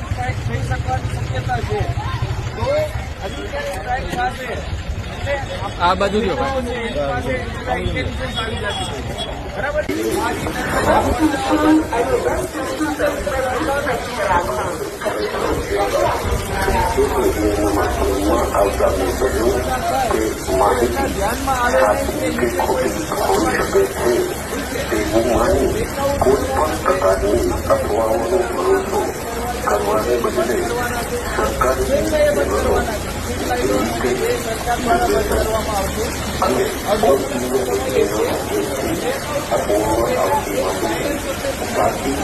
Strike થઈ શકવાની શક્યતા છે. તો હજુ ક્યારે સ્ટ્રાઇક થશે આ બાજુ જો એની પાસે ઇન્ટેલિજન્સ આવી જતી બરાબર. ધ્યાનમાં આવે છે કે કોઈ પણ પ્રકારની અફવાઓનો ભરોસો કરવાને બદલે સરકારી અને અપૂર્વ આવતી બાકી